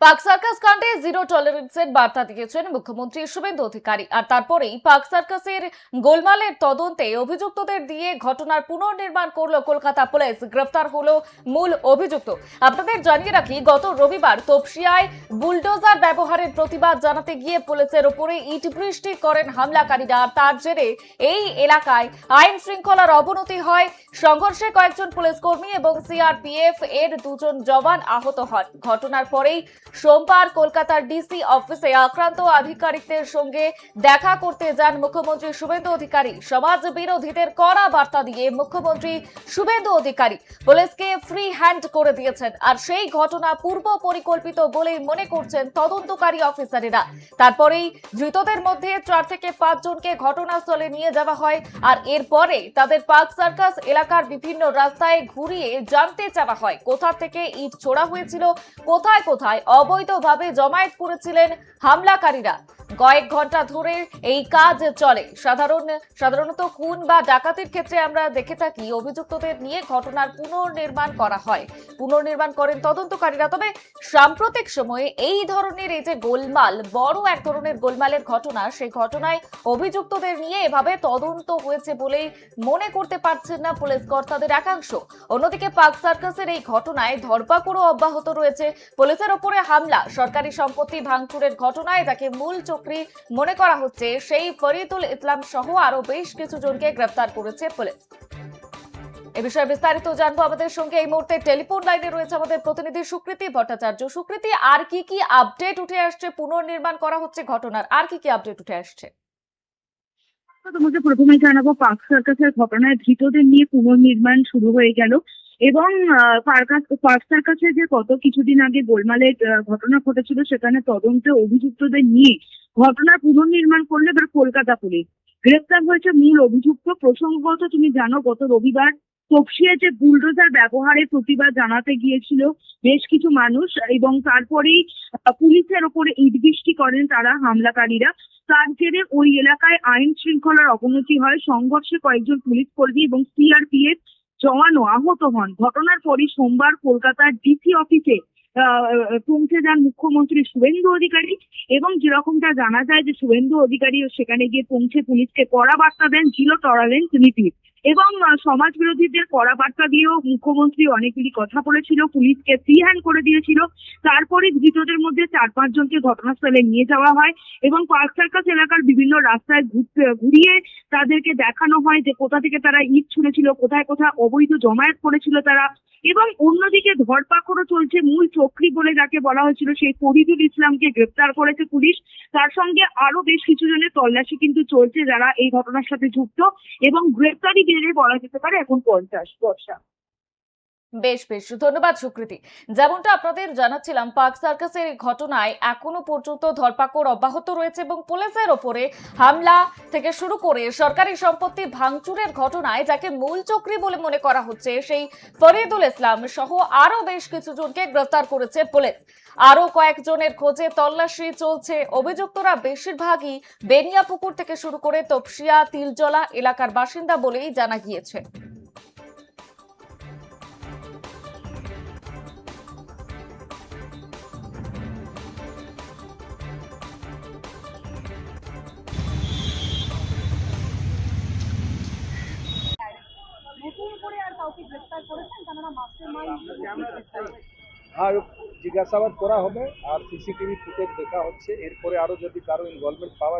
পাক সার্কাস কাণ্ডে জিরো টলারেন্সের বার্তা দিয়েছেন মুখ্যমন্ত্রী শুভেন্দু অধিকারী। আর তারপরেই পাক সার্কাসের গোলমালের তদন্তে অভিযুক্তদের দিয়ে ঘটনার পুনর্নির্মাণ করলো কলকাতা পুলিশ। গ্রেফতার হলো মূল অভিযুক্ত। আপনাদের জানিয়ে রাখি, গত রবিবার তপসিয়ায় বুলডোজার ব্যবহারের প্রতিবাদ জানাতে গিয়ে পুলিশের উপরে ইট বৃষ্টি করেন হামলাকারীরা। আর তার জেরে এই এলাকায় আইন শৃঙ্খলার অবনতি হয়। সংঘর্ষে কয়েকজন পুলিশ কর্মী এবং সিআরপিএফ এর দুজন জওয়ান আহত হন। ঘটনার পরেই সোমবার কলকাতার ডিসি অফিসে আক্রান্ত আধিকারিকদের সঙ্গে দেখা করতে যান মুখ্যমন্ত্রী শুভেন্দু অধিকারী। সমাজ বিরোধীদের কড়া বার্তা দিয়ে মুখ্যমন্ত্রী শুভেন্দু অধিকারী পুলিশকে ফ্রি হ্যান্ড করে দিয়েছেন। আর সেই ঘটনা পূর্ব পরিকল্পিত বলেই মনে করছেন তদন্তকারী অফিসারেরা। তারপরেই ধৃতদের মধ্যে 4 থেকে 5 জনকে ঘটনাস্থলে নিয়ে যাওয়া হয়। আর এরপরে তাদের পাক সার্কাস এলাকার বিভিন্ন রাস্তায় ঘুরিয়ে জানতে চাওয়া হয় কোথা থেকে ইট ছোড়া হয়েছিল, কোথায় কোথায় অবৈধভাবে জমায়েত করেছিলেন হামলাকারীরা। কয়েক ঘন্টা ধরে এই কাজ চলে। সাধারণত খুন বা ডাকাতির ক্ষেত্রে আমরা দেখে থাকি অভিযুক্তদের নিয়ে ঘটনার পুনর্নির্মাণ করা হয়, পুনর্নির্মাণ করেন তদন্তকারীরা। তবে সাম্প্রতিক সময়ে এই ধরনের এই যে গোলমাল, বড় এক ধরনের গোলমালের ঘটনা, সেই ঘটনায় অভিযুক্তদের নিয়ে এভাবে তদন্ত হয়েছে বলেই মনে করতে পারছেন না পুলিশ কর্তাদের একাংশ। অন্যদিকে পাক সার্কাসের এই ঘটনায় ধরপাকড়ও অব্যাহত রয়েছে। পুলিশের ওপরে হামলা, সরকারি সম্পত্তি ভাঙচুরের ঘটনায় যাকে মূল চক্রী মনে করা হচ্ছে সেই ফরিদুল ইসলাম সহ আরো বেশ কিছু জনকে গ্রেফতার করেছে পুলিশ। এ বিষয়ে বিস্তারিত জানবো। আমাদের সঙ্গে এই মুহূর্তে টেলিফোন লাইনে রয়েছে আমাদের প্রতিনিধি সুকৃতি ভট্টাচার্য। সুকৃতি, আর কি আপডেট উঠে আসছে? পুনর্নির্মাণ করা হচ্ছে ঘটনার, আর কি আপডেট উঠে আসছে? তোমাকে প্রথমে জানাবো, পাক সার্কাসের ঘটনায় ধৃতদের নিয়ে পুনর্নির্মাণ শুরু হয়ে গেল এবং পাক সার্কাসে যে গত কিছুদিন আগে গোলমালের ঘটনা ঘটেছিল, সেখানে তদন্তে অভিযুক্তদের নিয়ে ঘটনার পুনর্নির্মাণ করলে এবার কলকাতা পুলিশ। গ্রেফতার হয়েছে মূল অভিযুক্ত। প্রসঙ্গত তুমি জানো, গত রবিবার তপসিয়ায় যে বুলডোজার ব্যবহারের প্রতিবাদ জানাতে গিয়েছিল বেশ কিছু মানুষ, এবং তারপরেই পুলিশের ওপরে ইট বৃষ্টি করেন তারা হামলাকারীরা। তার জেরে ওই এলাকায় আইন শৃঙ্খলার অবনতি হয়। সংঘর্ষে কয়েকজন পুলিশ কর্মী এবং সিআরপিএফ জওয়ানও আহত হন। ঘটনার পরই সোমবার কলকাতার ডিসি অফিসে পৌঁছে যান মুখ্যমন্ত্রী শুভেন্দু অধিকারী, এবং যেরকমটা জানা যায় যে শুভেন্দু অধিকারী সেখানে গিয়ে পৌঁছে পুলিশকে কড়া বার্তা দেন জিরো টলারেন্স নীতির, এবং সমাজ বিরোধীদের কড়া বার্তা দিয়েও মুখ্যমন্ত্রী অনেকগুলি কথা বলেছিল, পুলিশকে ফ্রি হ্যান্ড করে দিয়েছিল। তারপরে ধৃতদের মধ্যে 4-5 জনকে ঘটনাস্থলে নিয়ে যাওয়া হয় এবং পার্ক সার্কাস এলাকার বিভিন্ন রাস্তায় ঘুরিয়ে তাদেরকে দেখানো হয় যে কোথা থেকে তারা ইট ছুঁড়েছিল, কোথায় কোথায় অবৈধ জমায়েত করেছিল তারা। এবং অন্যদিকে ধরপাকড়ও চলছে। মূল চক্রী বলে যাকে বলা হয়েছিল সেই ফরিদুল ইসলামকে গ্রেপ্তার করেছে পুলিশ। তার সঙ্গে আরো বেশ কিছু জনের তল্লাশি কিন্তু চলছে যারা এই ঘটনার সাথে যুক্ত, এবং গ্রেপ্তারি বেড়ে বলা যেতে পারে এখন 50 বর্ষা। বেশ ধন্যবাদ সুকৃতি। যেমনটা আপনাদের জানাচ্ছিলাম, পাক সার্কাসের ঘটনায় এখনো পর্যন্ত ধরপাকড় অব্যাহত রয়েছে এবং পুলিশের ওপরে হামলা থেকে শুরু করে সরকারি সম্পত্তি ভাঙচুরের ঘটনায় যাকে মূল চক্রী বলে মনে করা হচ্ছে সেই ফরিদুল ইসলাম সহ আরো বেশ কিছু জনকে গ্রেফতার করেছে পুলিশ। আরো কয়েকজনের খোঁজে তল্লাশি চলছে। অভিযুক্তরা বেশিরভাগই বেনিয়াপুকুর থেকে শুরু করে তপসিয়া তিলজলা এলাকার বাসিন্দা বলেই জানা গিয়েছে। আর জিজ্ঞাসাবাদ করা হবে আর সিসিটিভি ফুটেজ দেখা হচ্ছে। এরপরে আরো যদি কারো ইনভলভমেন্ট পাওয়া